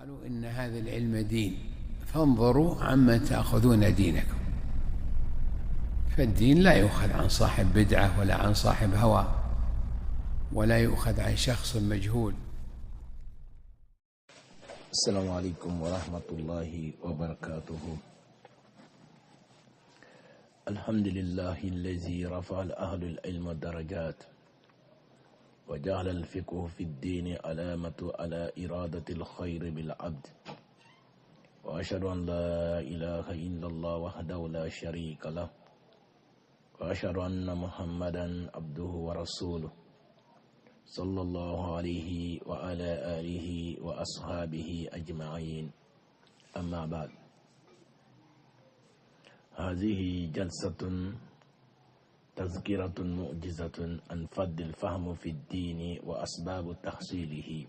قالوا إن هذا العلم دين فانظروا عمن تأخذون دينكم. فالدين لا يؤخذ عن صاحب بدعة ولا عن صاحب هوى ولا يؤخذ عن شخص مجهول. السلام عليكم ورحمة الله وبركاته. الحمد لله الذي رفع أهل العلم درجات وجعل الفقه في الدين علامة على إرادة الخير بالعبد، وأشهد أن لا إله إلا الله وحده لا شريك له، وأشهد أن محمدا عبده ورسوله صلى الله عليه وعلى آله وأصحابه أجمعين. أما بعد، هذه جلسة تذكرة معجزة عن فضل الفهم في الدين وأسباب تحصيله.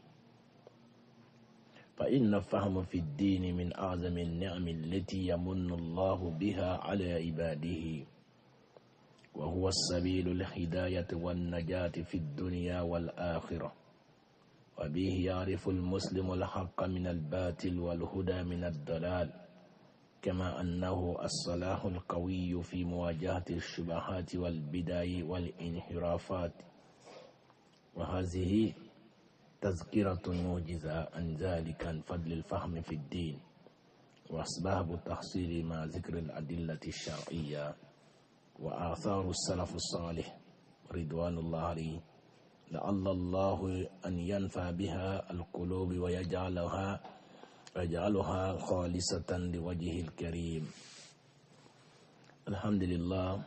فإن الفهم في الدين من أعظم النعم التي يمن الله بها على عباده، وهو السبيل للهداية والنجاة في الدنيا والآخرة، وبه يعرف المسلم الحق من الباطل والهدى من الضلال، كما أنه الصلاح القوي في مواجهة الشبهات والبدع والانحرافات. وهذه تذكرة موجزة عن ذلك، عن فضل الفهم في الدين وأسباب تحصيل مع ذكر الأدلة الشرعية وآثار السلف الصالح رضوان الله عليه، لعل الله أن ينفع بها القلوب ويجعلها خالصة لوجهه الكريم. Alhamdulillah,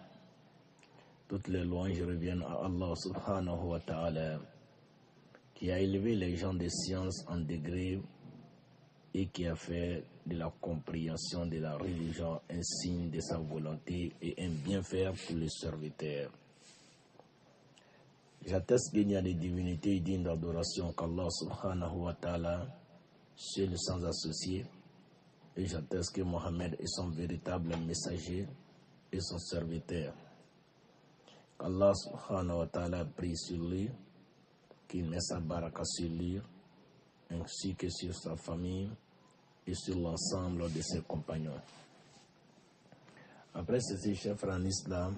toutes les louanges reviennent à Allah subhanahu wa ta'ala, qui a élevé les gens des sciences en degrés et qui a fait de la compréhension de la religion un signe de sa volonté et un bienfait pour les serviteurs. J'atteste qu'il y a des divinités dignes d'adoration qu'Allah subhanahu wa ta'ala, seul sans associé, et j'atteste que Mohammed est son véritable messager et son serviteur. Qu'Allah subhanahu wa ta'ala prie sur lui, qu'il met sa baraka sur lui, ainsi que sur sa famille et sur l'ensemble de ses compagnons. Après ceci, chers frères en islam,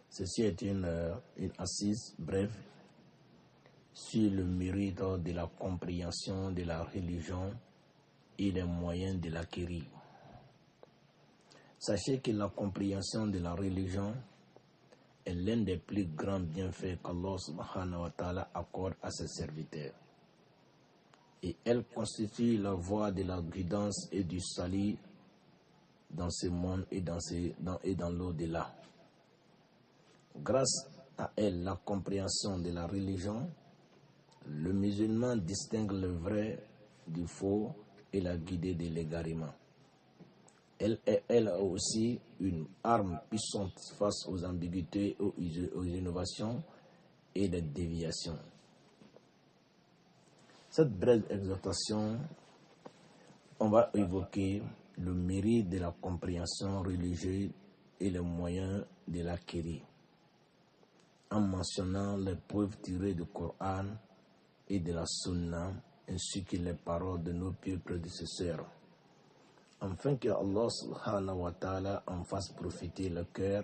ceci est une assise brève sur le mérite de la compréhension de la religion et les moyens de l'acquérir. Sachez que la compréhension de la religion est l'un des plus grands bienfaits qu'Allah subhanahu wa ta'ala accorde à ses serviteurs. Et elle constitue la voie de la guidance et du salut dans ce monde et dans l'au-delà. Grâce à elle, la compréhension de la religion, le musulman distingue le vrai du faux et la guidée de l'égarement. Elle a aussi une arme puissante face aux ambiguïtés, aux innovations et les déviations. Cette brève exhortation, on va évoquer le mérite de la compréhension religieuse et les moyens de l'acquérir, en mentionnant les preuves tirées du Coran et de la Sunna, ainsi que les paroles de nos pieux prédécesseurs, afin que Allah subhanahu wa ta'ala en fasse profiter le cœur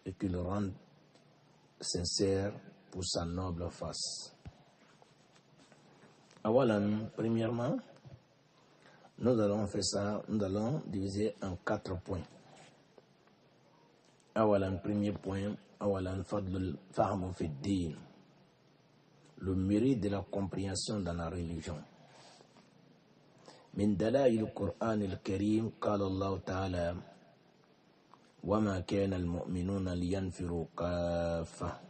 et qu'il le rende sincère pour sa noble face. Awalan, premièrement, nous allons diviser en 4 points. Awalan, premier point, awalan fadlul fahmu fi din, le mérite de la compréhension dans la religion. من دلائل القرآن الكريم قال الله تعالى: وما كان المؤمنون لينفروا كافة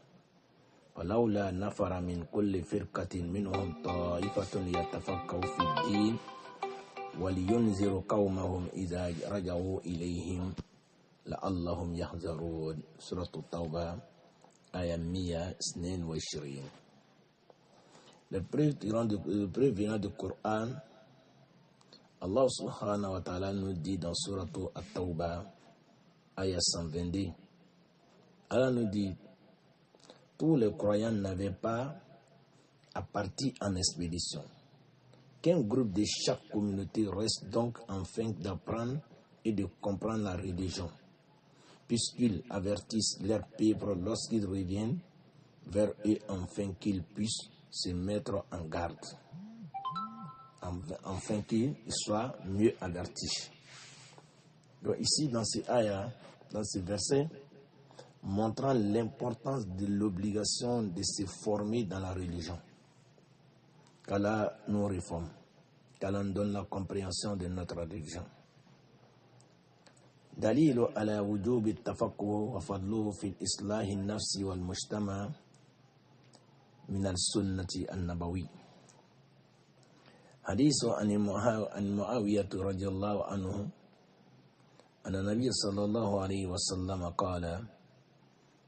فلولا نفر من كل فرقة منهم طائفة ليتفقهوا في الدين ولينذروا قومهم إذا رجعوا إليهم لعلهم يحذرون. سورة التوبة آية 122. Le preuve venant du Coran, Allah subhanahu wa ta'ala nous dit dans Surah At-Tawbah, ayah 122, Allah nous dit: tous les croyants n'avaient pas à partir en expédition, qu'un groupe de chaque communauté reste donc afin d'apprendre et de comprendre la religion, puisqu'ils avertissent leurs peuples lorsqu'ils reviennent vers eux afin qu'ils puissent se mettre en garde, afin qu'ils soient mieux avertis. Donc ici, dans ces ayats, dans ces versets, montrant l'importance de l'obligation de se former dans la religion, qu'Allah nous réforme, qu'Allah nous donne la compréhension de notre religion. دليل على وجوب التفقه وفضله في الإصلاح النفسي والمجتمع من السنة النبوي. حديث عن معاوية رضي الله عنه أن النبي صلى الله عليه وسلم قال: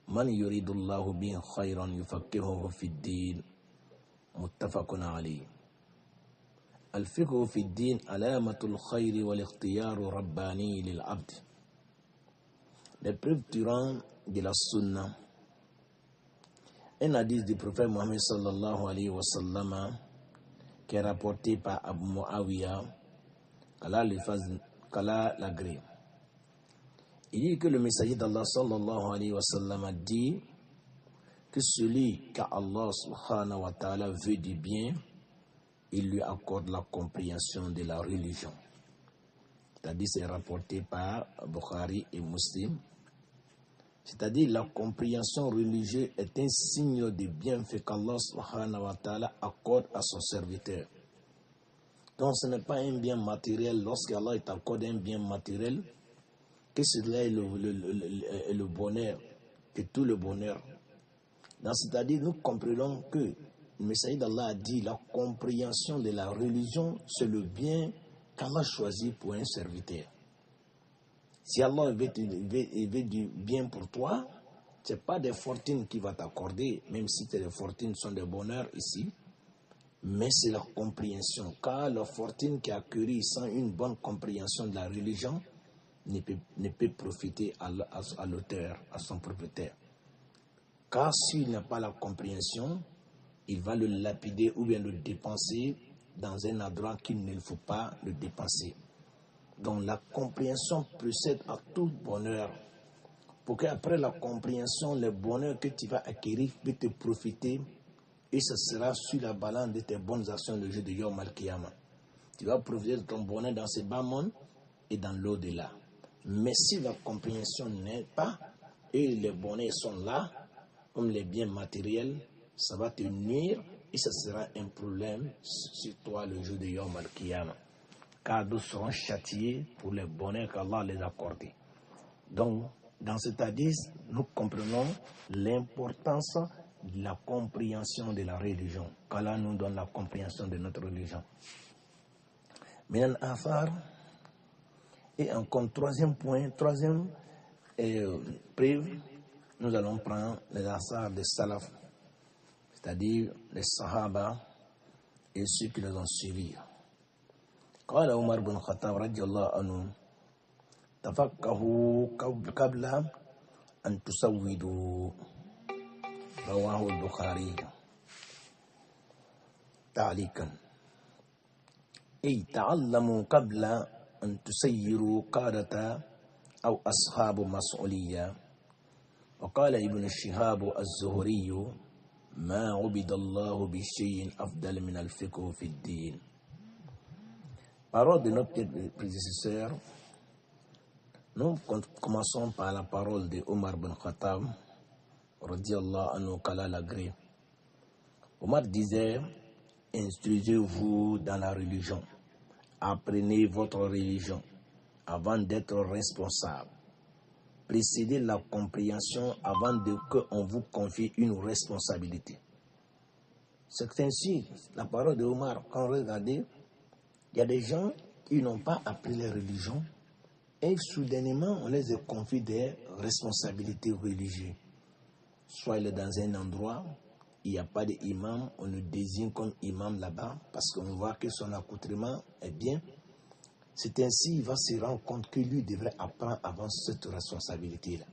من يريد الله به خيرا يفقهه في الدين. متفق عليه. الفقه في الدين علامة الخير والاختيار الرباني للعبد. Les preuves durant de la sunna. Un hadith du prophète Mohammed sallallahu alayhi wa sallam qui est rapporté par Abu Muawiyah, qu'Allah l'agrée. Il dit que le messager d'Allah sallallahu alayhi wa sallam a dit que celui qu'Allah subhanahu wa ta'ala veut du bien, il lui accorde la compréhension de la religion. C'est-à-dire, c'est rapporté par Bukhari et Muslim. C'est-à-dire, la compréhension religieuse est un signe de bienfait qu'Allah subhanahu wa ta'ala accorde à son serviteur. Donc, ce n'est pas un bien matériel. Lorsqu'Allah t'accorde un bien matériel, que cela est le bonheur, que tout le bonheur. C'est-à-dire, nous comprenons que le messager d'Allah a dit la compréhension de la religion, c'est le bien qu'Allah choisit pour un serviteur. Si Allah veut du bien pour toi, ce n'est pas des fortunes qu'il va t'accorder, même si les fortunes sont des bonheurs ici, mais c'est la compréhension. Car la fortune qui a acquérie sans une bonne compréhension de la religion ne peut profiter à l'auteur, à son propriétaire. Car s'il n'a pas la compréhension, il va le lapider ou bien le dépenser dans un endroit qu'il ne faut pas le dépenser. Donc la compréhension précède à tout bonheur. Pour qu'après la compréhension, le bonheur que tu vas acquérir peut te profiter et ce sera sur la balance de tes bonnes actions le jour de Yom Al-Qiyamah. Tu vas profiter de ton bonheur dans ce bas monde et dans l'au-delà. Mais si la compréhension n'est pas et les bonheurs sont là, comme les biens matériels, ça va te nuire et ce sera un problème sur toi le jour de Yom Al-Qiyamah. Car nous serons châtiés pour les bonheurs qu'Allah les a accordés. Donc, dans cet hadith, nous comprenons l'importance de la compréhension de la religion. Qu'Allah nous donne la compréhension de notre religion. Min al-athar, et encore troisième point, troisième preuve, nous allons prendre les athars des salaf, c'est-à-dire les sahaba et ceux qui les ont suivis. قال عمر بن الخطاب رضي الله عنه: تفقهوا قبل أن تسودوا. رواه البخاري تعليقا. أي تعلموا قبل أن تسيروا قادة أو أصحاب مسؤولية. وقال ابن شهاب الزهري: ما عبد الله بشيء أفضل من الفقه في الدين. Parole de notre prédécesseur, nous commençons par la parole de Omar bin Khattab, radiyallahu anhu, qu'Allah l'agrée. Omar disait: instruisez-vous dans la religion, apprenez votre religion avant d'être responsable. Précédez la compréhension avant qu'on vous confie une responsabilité. C'est ainsi la parole de Omar. Quand on regarde, il y a des gens qui n'ont pas appris la religion et soudainement on les confie des responsabilités religieuses. Soit il est dans un endroit, il n'y a pas d'imam, on le désigne comme imam là-bas parce qu'on voit que son accoutrement est bien. C'est ainsi qu'il va se rendre compte que lui devrait apprendre avant cette responsabilité-là.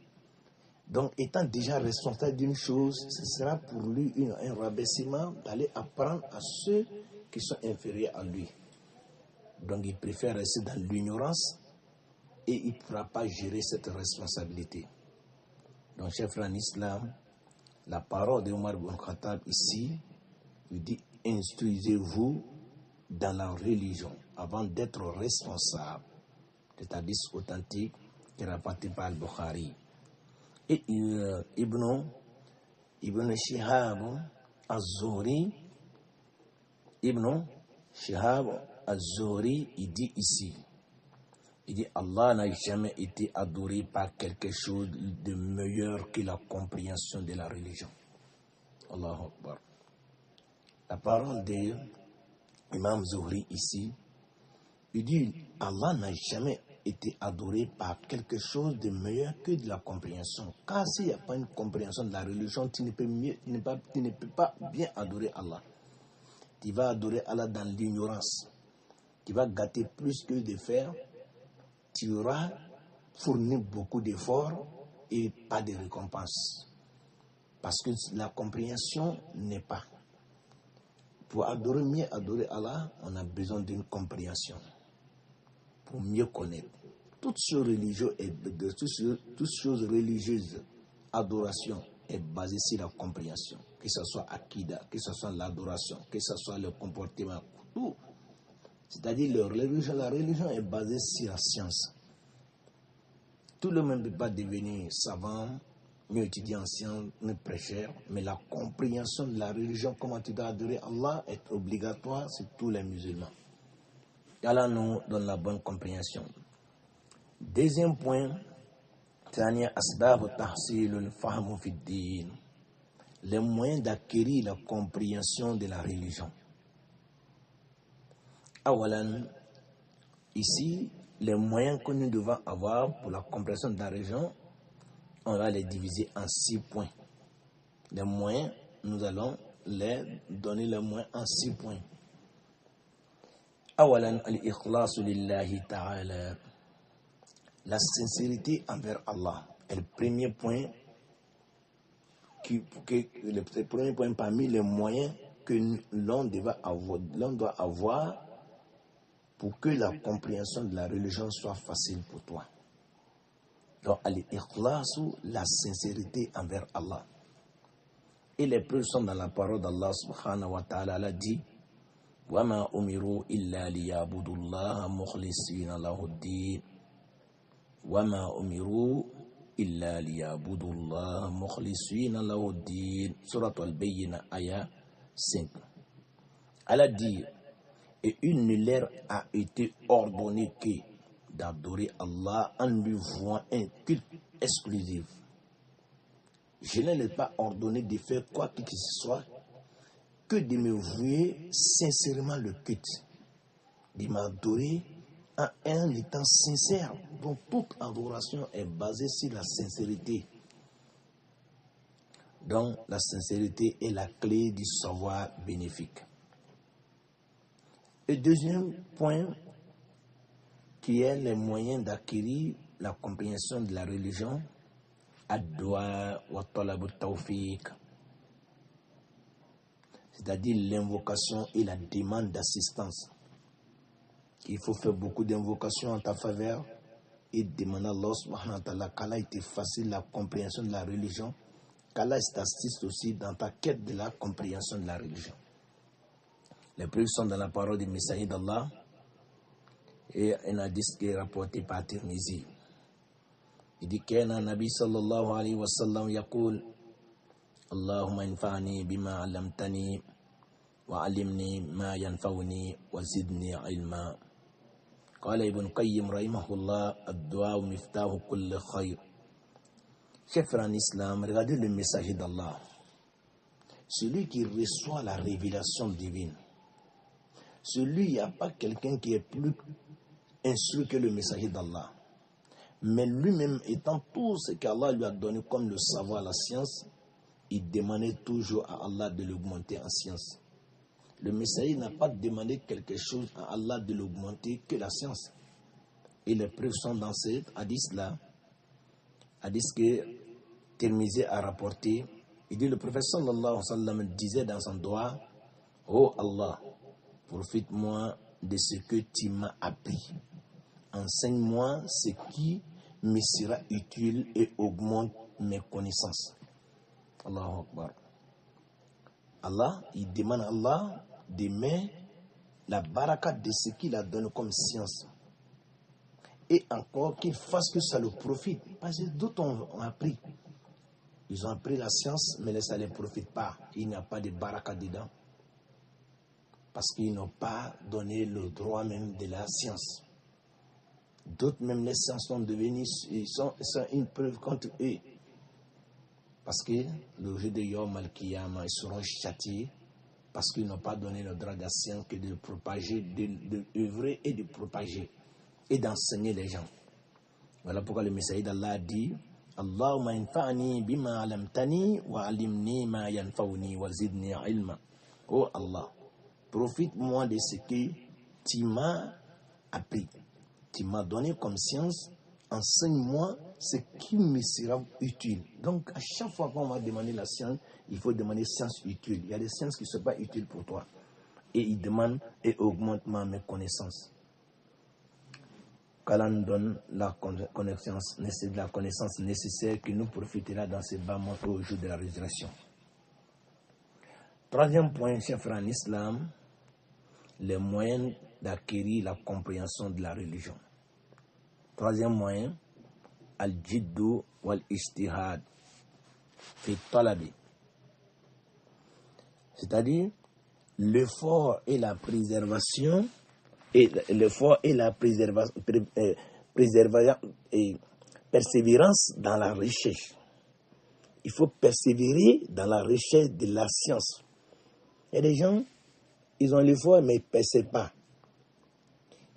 Donc, étant déjà responsable d'une chose, ce sera pour lui un rabaissement d'aller apprendre à ceux qui sont inférieurs à lui. Donc il préfère rester dans l'ignorance et il ne pourra pas gérer cette responsabilité. Donc, chers frères en islam, la parole de Omar ibn Khattab ici, il dit instruisez-vous dans la religion avant d'être responsable. C'est un hadith authentique qui est rapporté par Al-Bukhari. Et Ibn Shihab az-Zuhri, il dit ici, il dit Allah n'a jamais été adoré par quelque chose de meilleur que la compréhension de la religion. Allahu Akbar. La parole de Imam Zuhri ici, il dit Allah n'a jamais été adoré par quelque chose de meilleur que de la compréhension. Car s'il n'y a pas une compréhension de la religion, tu ne peux pas bien adorer Allah. Tu vas adorer Allah dans l'ignorance. Tu vas gâter plus que de faire. Tu auras fourni beaucoup d'efforts et pas de récompense. Parce que la compréhension n'est pas. Pour mieux adorer Allah, on a besoin d'une compréhension. Pour mieux connaître. Toutes choses religieuses, adoration est basée sur la compréhension. Que ce soit Akida, que ce soit l'adoration, que ce soit le comportement, tout. C'est-à-dire la religion est basée sur la science. Tout le monde ne peut pas devenir savant, mieux étudier en sciences, ni prêcheur, mais la compréhension de la religion, comment tu dois adorer Allah, est obligatoire sur tous les musulmans. Allah nous donne la bonne compréhension. Deuxième point, les moyens d'acquérir la compréhension de la religion. Ici, les moyens que nous devons avoir pour la compréhension de la religion, on va les diviser en 6 points. Les moyens, nous allons les donner les moyens en 6 points. La sincérité envers Allah est le premier point, le premier point parmi les moyens que l'on doit avoir pour que la compréhension de la religion soit facile pour toi. Donc, la sincérité envers Allah. Et les preuves sont dans la parole d'Allah subhanahu wa ta'ala. Elle a dit وَمَا أُمِرُوا إِلَّا لِيَعْبُدُوا اللَّهَ مُخْلِصِينَ لَهُ الدِّينَ وَمَا أُمِرُوا إِلَّا لِيَعْبُدُوا اللَّهَ مُخْلِصِينَ لَهُ الدِّينَ Surat Al-Bayyina, ayah 5. Elle a dit, et il ne leur a été ordonné que d'adorer Allah en lui vouant un culte exclusif. Je ne leur ai pas ordonné de faire quoi que ce soit que de me vouer sincèrement le culte, de m'adorer en étant sincère. Donc toute adoration est basée sur la sincérité. Donc la sincérité est la clé du savoir bénéfique. Le deuxième point, qui est les moyens d'acquérir la compréhension de la religion, ad-du'a wa talab at-tawfiq, c'est-à-dire l'invocation et la demande d'assistance. Il faut faire beaucoup d'invocations en ta faveur et demander à Allah subhanahu wa ta'ala qu'Allah te facilite la compréhension de la religion, qu'Allah t'assiste aussi dans ta quête de la compréhension de la religion. Les preuves sont dans la parole du messager d'Allah et un hadith qui est rapporté par Tirmizi. Il dit que Nabi sallallahu alayhi wa sallam yaqul Allahumma anfa'ni bima 'allamtani wa 'allimni ma yanfa'uni wa zidni 'ilma. Qala Ibn Qayyim rahimahullah ad-du'a miftahu kulli khayr. Chers frères en islam, regardez le messager d'Allah. Celui qui reçoit la révélation divine. Celui, il n'y a pas quelqu'un qui est plus instruit que le messager d'Allah. Mais lui-même étant tout ce qu'Allah lui a donné comme le savoir, la science, il demandait toujours à Allah de l'augmenter en science. Le messager n'a pas demandé quelque chose à Allah de l'augmenter que la science. Et les preuves sont dans cet hadith-là. Hadith que Tirmizi a rapporté. Il dit, le prophète sallallahu alayhi wa sallam disait dans son doigt, oh Allah, Profite-moi de ce que tu m'as appris. Enseigne-moi ce qui me sera utile et augmente mes connaissances. Allahu Akbar. Allah, il demande à Allah de mettre la baraka de ce qu'il a donné comme science. Et encore qu'il fasse que ça le profite. Parce que d'autres ont appris. Ils ont appris la science, mais ça ne les profite pas. Il n'y a pas de baraka dedans. Parce qu'ils n'ont pas donné le droit même de la science. D'autres, même les sciences sont devenues, ils sont une preuve contre eux. Parce que le jour de Yom Al-Kiyama, ils seront châtiés parce qu'ils n'ont pas donné le droit de la science que de propager, d'œuvrer et de propager et d'enseigner les gens. Voilà pourquoi le messager d'Allah a dit Allahumma infa'ni bima alamtani wa alimni ma yanfa'uni wa zidni ilma. Oh Allah, profite-moi de ce que tu m'as appris. Tu m'as donné comme science, enseigne-moi ce qui me sera utile. Donc, à chaque fois qu'on va demander la science, il faut demander science utile. Il y a des sciences qui ne sont pas utiles pour toi. Et il demande et augmente mes connaissances. Qu'Allah nous donne la connaissance nécessaire qui nous profitera dans ces bas mots au jour de la résurrection. Troisième point, chers frères en islam, les moyens d'acquérir la compréhension de la religion. Troisième moyen, al-jiddu wal-ijtihad fi talabi. C'est-à-dire l'effort et la préservation persévérance dans la recherche. Il faut persévérer dans la recherche de la science. Il y a des gens, ils ont l'effort mais ils ne persévèrent pas.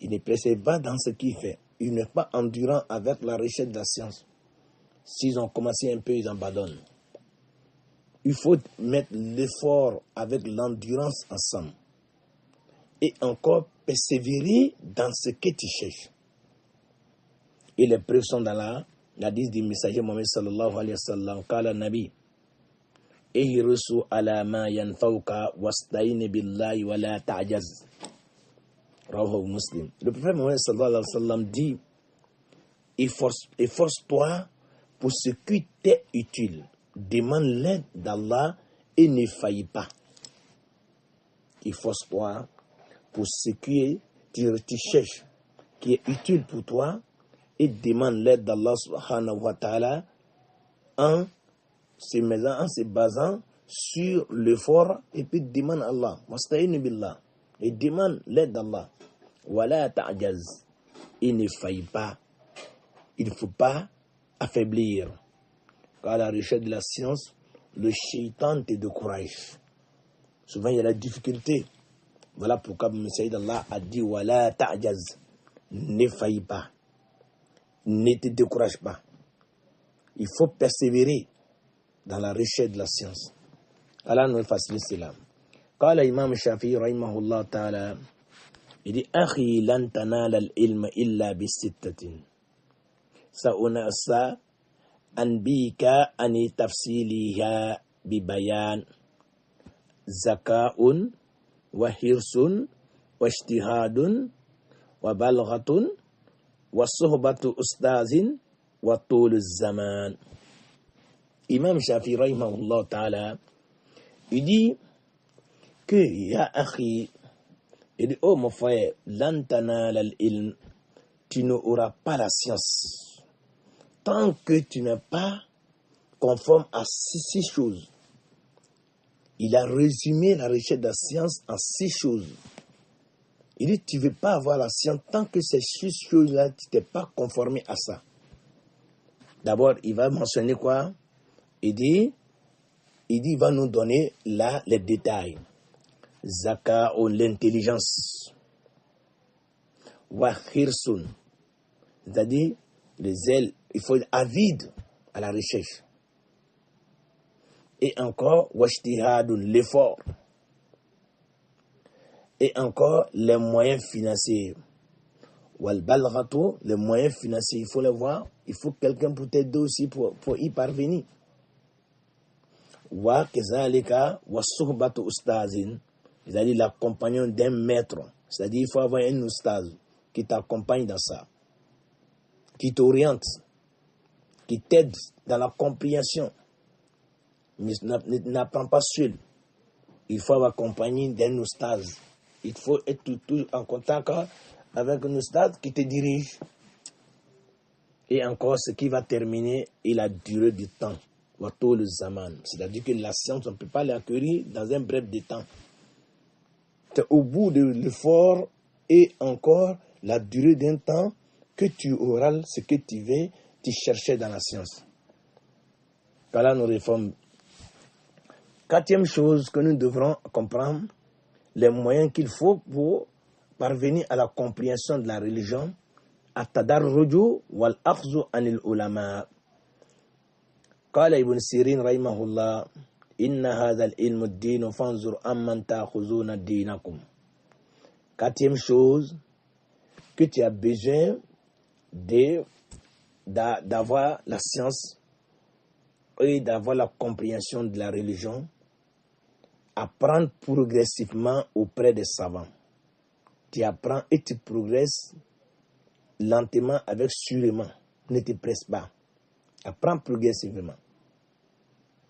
Ils ne persévèrent pas dans ce qu'ils font. Ils ne sont pas endurants avec la recherche de la science. S'ils ont commencé un peu, ils abandonnent. Il faut mettre l'effort avec l'endurance ensemble. Et encore persévérer dans ce que tu cherches. Et les preuves sont dans la hadith du messager Mohammed sallallahu alayhi wa sallam. Qala nabi ihrusu ala ma yanfauka wasta'in billahi wa la ta'jaz. Rawahu Muslim. Le prophète Mohammed sallallahu alayhi wa sallam dit efforce-toi pour ce qui t'est utile. Demande l'aide d'Allah et ne faillis pas. Efforce-toi pour ce qui tu cherches, qui est utile pour toi, et demande l'aide d'Allah subhanahu wa ta'ala en se basant sur l'effort, et puis demande Allah. Wasta'in billah. Et demande l'aide d'Allah. Wala ta'jaz. Il ne faillit pas. Il ne faut pas affaiblir. Car à la recherche de la science, le shaitan te décourage. Souvent, il y a la difficulté. Voilà pourquoi le messager d'Allah a dit Wala ta'jaz. Ne faillis pas. Ne te décourage pas. Il faut persévérer dans la recherche de la science. Allah nous facilite cela. Quand l'imam Shafi'i, rahimahullah ta'ala, il dit Akhi lan tanala al-ilma illa bi-sittatin. Sa'unasa anbika ani tafsiliha bi-bayan. Zaka'un wa hirsun wa ijtihadun wa balghatun wa suhbatu ustazin wa tul zaman. Imam Shafi'i rahimahullah ta'ala, il dit que ya akhi, il dit oh mon frère, lantana l'ilm, tu n'auras pas la science tant que tu n'es pas conforme à six choses. Il a résumé la recherche de la science en 6 choses. Il dit, tu ne veux pas avoir la science tant que ces 6 choses-là, tu n'es pas conformé à ça. D'abord, il va mentionner quoi? Il dit, il va nous donner là les détails. Zaka ou l'intelligence. Wa khirsun. C'est-à-dire, les ailes, il faut être avide à la recherche. Et encore, wajtihadun, l'effort. Et encore, les moyens financiers. Wal balghatu, les moyens financiers, il faut les voir. Il faut quelqu'un pour t'aider aussi pour y parvenir. Wa kezalika, wa suhbatu ustazin, c'est-à-dire l'accompagnement d'un maître. C'est-à-dire il faut avoir un oustaz qui t'accompagne dans ça, qui t'oriente, qui t'aide dans la compréhension. Mais n'apprends pas seul. Il faut avoir accompagné d'un oustaz. Il faut être tout en contact avec un oustaz qui te dirige. Et encore, ce qui va terminer est la durée du temps. Le zaman. C'est-à-dire que la science, on ne peut pas l'acquérir dans un bref de temps. C'est au bout de l'effort et encore la durée d'un temps que tu auras ce que tu veux, tu cherchais dans la science. Voilà nos réformes. Quatrième chose que nous devrons comprendre, les moyens qu'il faut pour parvenir à la compréhension de la religion, at-tadarruju wal akhzu anil ulama. قال ابن سيرين رحمه الله إن هذا العلم الدين فانظر أمن تأخذون دينكم. Quatrième chose que tu as besoin d'avoir la science et d'avoir la compréhension de la religion, apprendre progressivement auprès des savants. Tu apprends et tu progresses lentement avec sûrement. Ne te presse pas. Apprends progressivement.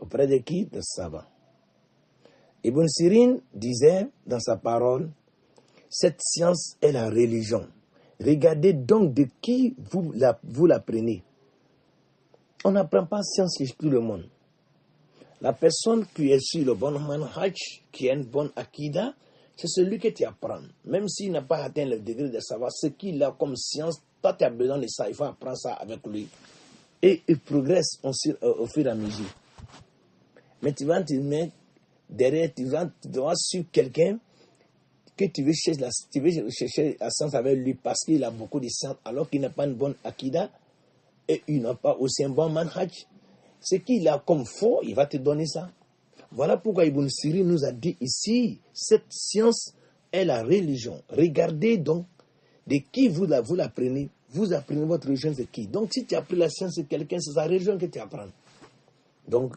Auprès de qui? Des savants. Ibn Sirin disait dans sa parole, cette science est la religion. Regardez donc de qui vous l'apprenez. On n'apprend pas science chez tout le monde. La personne qui est sur le bon manhaj, qui a une bonne akida, c'est celui que tu apprends. Même s'il n'a pas atteint le degré de savoir ce qu'il a comme science, toi tu as besoin de ça, il faut apprendre ça avec lui. Et il progresse au fur et à mesure. Mais tu vas te mettre derrière, tu dois suivre quelqu'un que tu veux chercher la science avec lui parce qu'il a beaucoup de science alors qu'il n'a pas une bonne akida et il n'a pas aussi un bon manhaj. Ce qu'il a comme faux, il va te donner ça. Voilà pourquoi Ibn Sirin nous a dit ici, cette science est la religion. Regardez donc de qui vous l'apprenez. Vous apprenez votre religion, c'est qui? Donc si tu as appris la science de quelqu'un, c'est sa religion que tu apprends. Donc,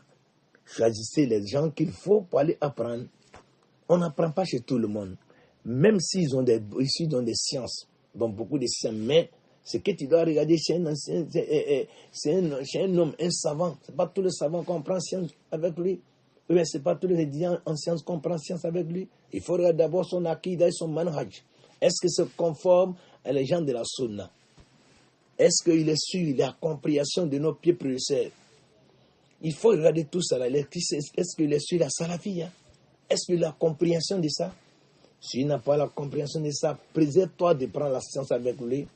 choisissez les gens qu'il faut pour aller apprendre. On n'apprend pas chez tout le monde. Même s'ils ont des sciences, donc beaucoup de sciences, mais ce que tu dois regarder chez un homme, un savant. Ce n'est pas tous les savants qu'on prend science avec lui. Ce n'est pas tous les étudiants en sciences qu'on prend science avec lui. Il faut regarder d'abord son akida et son manhaj. Est-ce que c'est conforme à les gens de la sunna? Est-ce qu'il est sur la compréhension de nos pieds prédécesseurs? Il faut regarder tout ça. Est-ce qu'il est sur la salafia? Est-ce qu'il a la compréhension de ça? S'il n'a pas la compréhension de ça, préserve-toi de prendre la science avec lui,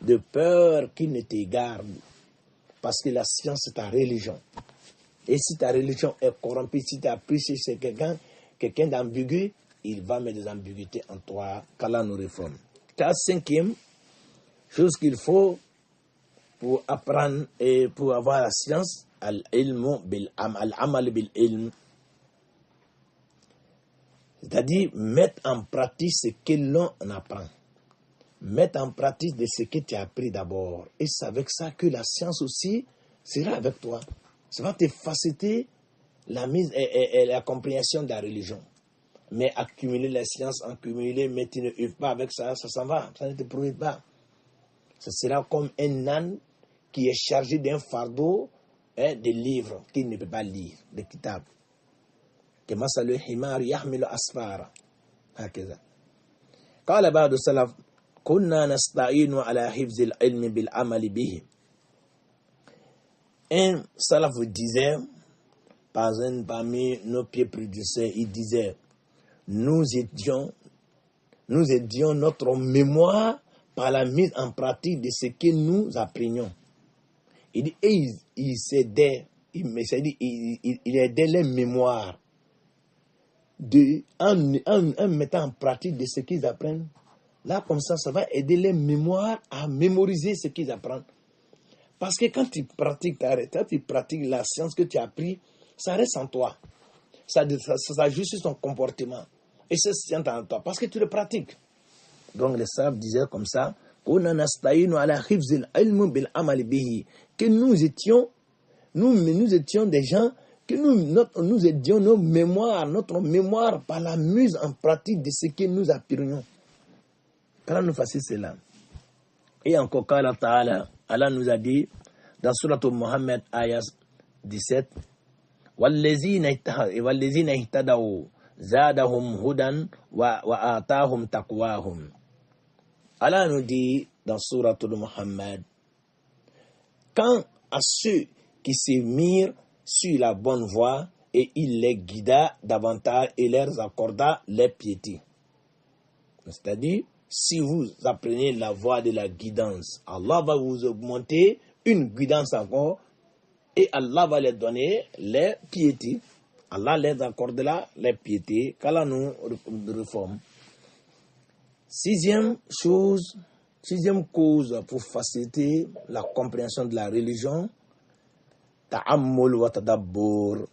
de peur qu'il ne t'égare. Parce que la science, c'est ta religion. Et si ta religion est corrompue, si tu as pris chez quelqu'un d'ambigu, il va mettre des ambiguïtés en toi. Qu'Allah nous réforme. La cinquième chose qu'il faut pour apprendre et pour avoir la science, al-amal bil-ilm, c'est-à-dire mettre en pratique ce que l'on apprend. Mettre en pratique de ce que tu as appris d'abord. Et c'est avec ça que la science aussi sera avec toi. Ça va te faciliter la mise et la compréhension de la religion. Mais accumuler la science, mais tu ne œuvres pas avec ça, ça s'en va, ça ne te prouve pas. Ce sera comme un âne qui est chargé d'un fardeau de livres qu'il ne peut pas lire, de kitab. كمثل الحمار يحمل أسفارا هكذا. قال بعض السلف كنا نستعين على حفظ العلم بالعمل به. Un salaf disait, parmi nos pieds prédécesseurs, il disait, nous aidions notre mémoire par la mise en pratique de ce que nous apprenions. Il dit, et il aidait les mémoires en mettant en pratique de ce qu'ils apprennent. Là, comme ça va aider les mémoires à mémoriser ce qu'ils apprennent. Parce que quand tu pratiques la science que tu as appris, ça reste en toi. Ça ajuste son comportement. Et ça se tient en toi. Parce que tu le pratiques. Donc les sages disaient comme ça, que nous étions des gens Que nous aidions notre mémoire par la mise en pratique de ce que nous apprenions. Qu'Allah nous fasse cela. Et encore, Allah nous a dit dans Surat Muhammad, ayat 17, وَالَّذِينَ اهْتَدَوْا زَادَهُمْ هُدًى وَآتَاهُمْ تَقْوَاهُمْ. Allah nous dit dans Surat Muhammad, quant à ceux qui se mirent sur la bonne voie, et il les guida davantage et leur accorda les piétés. C'est-à-dire, si vous apprenez la voie de la guidance, Allah va vous augmenter une guidance encore, et Allah va les donner les piétés. Allah les accordera les piétés, qu'Allah nous réforme. Sixième cause pour faciliter la compréhension de la religion, ta'ammul wa tadabbur,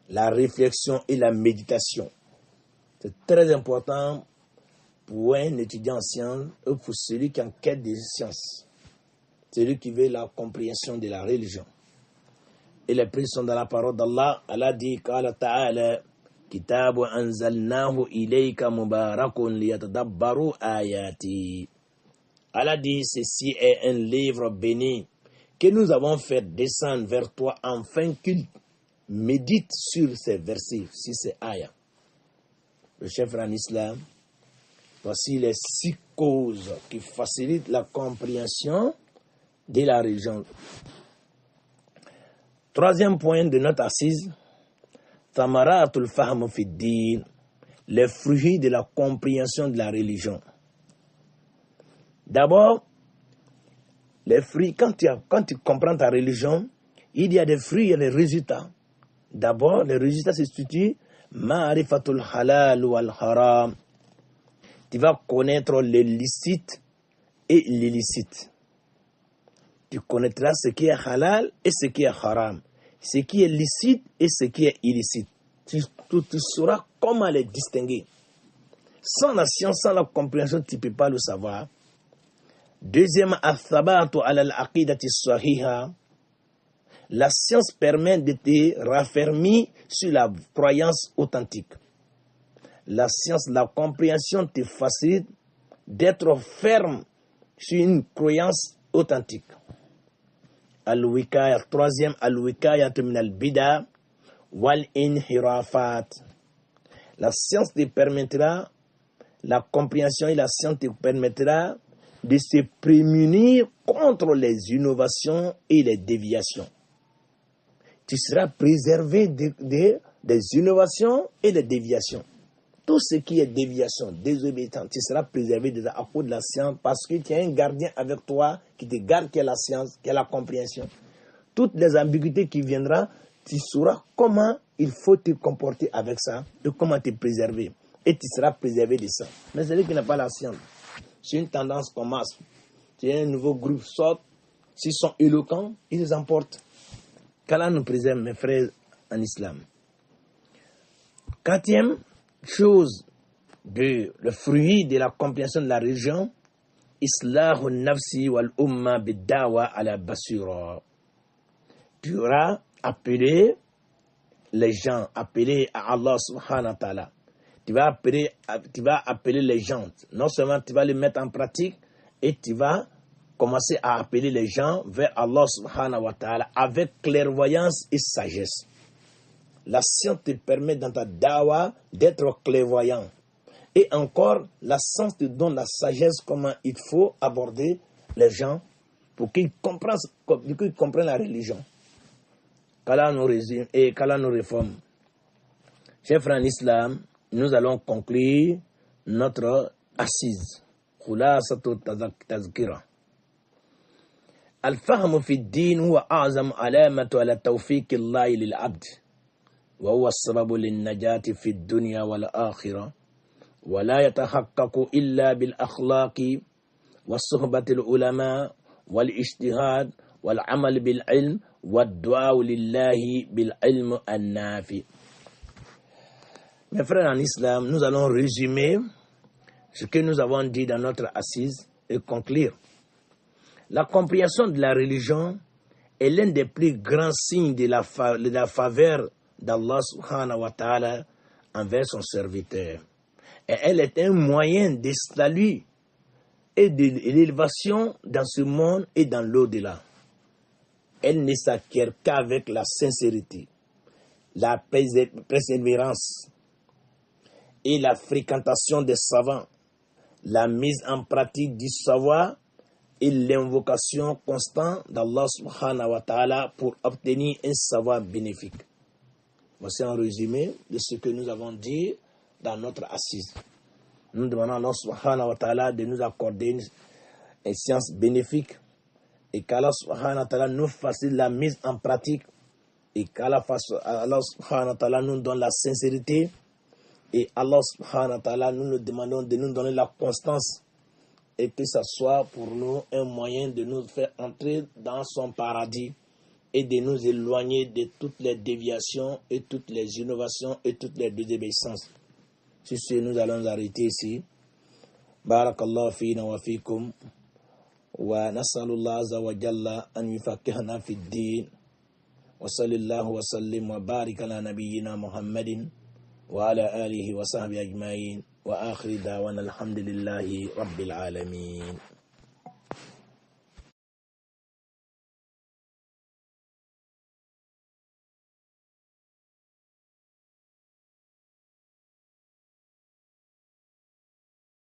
la réflexion et la méditation. C'est très important pour un étudiant en sciences ou pour celui qui est en quête des sciences, celui qui veut la compréhension de la religion. Et les prix sont dans la parole d'Allah. Allah dit, Qala ta'ala, Kitabu anzalnahu ilayka mubarakun liyatadabbaru ayati. Allah dit, ceci est un livre béni que nous avons fait descendre vers toi afin qu'il médite sur ces versets, sur ces ayats. Le chef en islam, voici les 6 causes qui facilitent la compréhension de la religion. Troisième point de notre assise, Thamaratul Fahm fi Din, les fruits de la compréhension de la religion. D'abord, les fruits, quand tu comprends ta religion, il y a des fruits et des résultats. D'abord, les résultats se situent Ma'rifatul halal wal haram. Tu vas connaître le licite et l'illicite. Tu connaîtras ce qui est halal et ce qui est haram, ce qui est licite et ce qui est illicite. Tu sauras comment les distinguer. Sans la science, sans la compréhension, tu ne peux pas le savoir. Deuxième, athabatu ala al-aqidati sahiha. La science permet de te raffermir sur la croyance authentique. La science, la compréhension te facilite d'être ferme sur une croyance authentique. Al-wikaya, troisième, al-wikaya min al-bida wal-inhirafat. La science te permettra, la compréhension et la science te permettra de se prémunir contre les innovations et les déviations. Tu seras préservé des innovations et des déviations. Tout ce qui est déviation, désobéissance, tu seras préservé à cause de la science parce que tu as un gardien avec toi qui te garde, qui est la science, qui est la compréhension. Toutes les ambiguïtés qui viendront, tu sauras comment il faut te comporter avec ça et comment te préserver. Et tu seras préservé de ça. Mais celui qui n'a pas la science, c'est une tendance qu'on masse. Tu as un nouveau groupe sort, s'ils sont éloquents, ils les emportent. Qu'Allah nous préserve, mes frères en islam. Quatrième chose, le fruit de la compréhension de la religion, Islahu nafsi wal umma biddawa ala basura. Tu auras appelé les gens, appelé à Allah subhanahu wa ta'ala. Tu vas appeler les gens. Non seulement tu vas les mettre en pratique, et tu vas commencer à appeler les gens vers Allah subhanahu wa ta'ala avec clairvoyance et sagesse. La science te permet dans ta dawa d'être clairvoyant. Et encore, la science te donne la sagesse comment il faut aborder les gens pour qu'ils comprennent la religion. Qu'Allah nous résume et qu'Allah nous réforme. Chers frères en islam, nous allons conclure notre assise. Khulasatu tazkira. Al-fahmu fi ad-din huwa a'zam alamatu ala tawfiq Allah lil 'abd. وهو السبب للنجاة في الدنيا والآخرة ولا يتحقق إلا بالأخلاق والصحبة العلماء والاجتهاد والعمل بالعلم والدعاء لله بالعلم النافع. Mes frères en islam, nous allons résumer ce que nous avons dit dans notre assise et conclure. La compréhension de la religion est l'un des plus grands signes de la faveur d'Allah subhanahu wa ta'ala envers son serviteur. Et elle est un moyen de salut et de l'élévation dans ce monde et dans l'au-delà. Elle ne s'acquiert qu'avec la sincérité, la persévérance et la fréquentation des savants, la mise en pratique du savoir et l'invocation constante d'Allah subhanahu wa ta'ala pour obtenir un savoir bénéfique. Voici un résumé de ce que nous avons dit dans notre assise. Nous demandons à Allah subhanahu wa ta'ala de nous accorder une science bénéfique et qu'Allah subhanahu wa ta'ala nous facilite la mise en pratique et qu'Allah subhanahu wa ta'ala nous donne la sincérité et Allah subhanahu wa ta'ala nous demandons de nous donner la constance et que ce soit pour nous un moyen de nous faire entrer dans son paradis et de nous éloigner de toutes les déviations et toutes les innovations et toutes les désobéissances. Sur ce, nous allons arrêter ici. Barakallahu fina wa fikum wa nas'alullah azza wa jalla an yufaqqihna fi ddin wa sallallahu wa sallim wa barik ala nabiyyina Muhammadin wa ala alihi wa sahbihi ajma'in wa akhir da'wana alhamdulillahi rabbil alamin.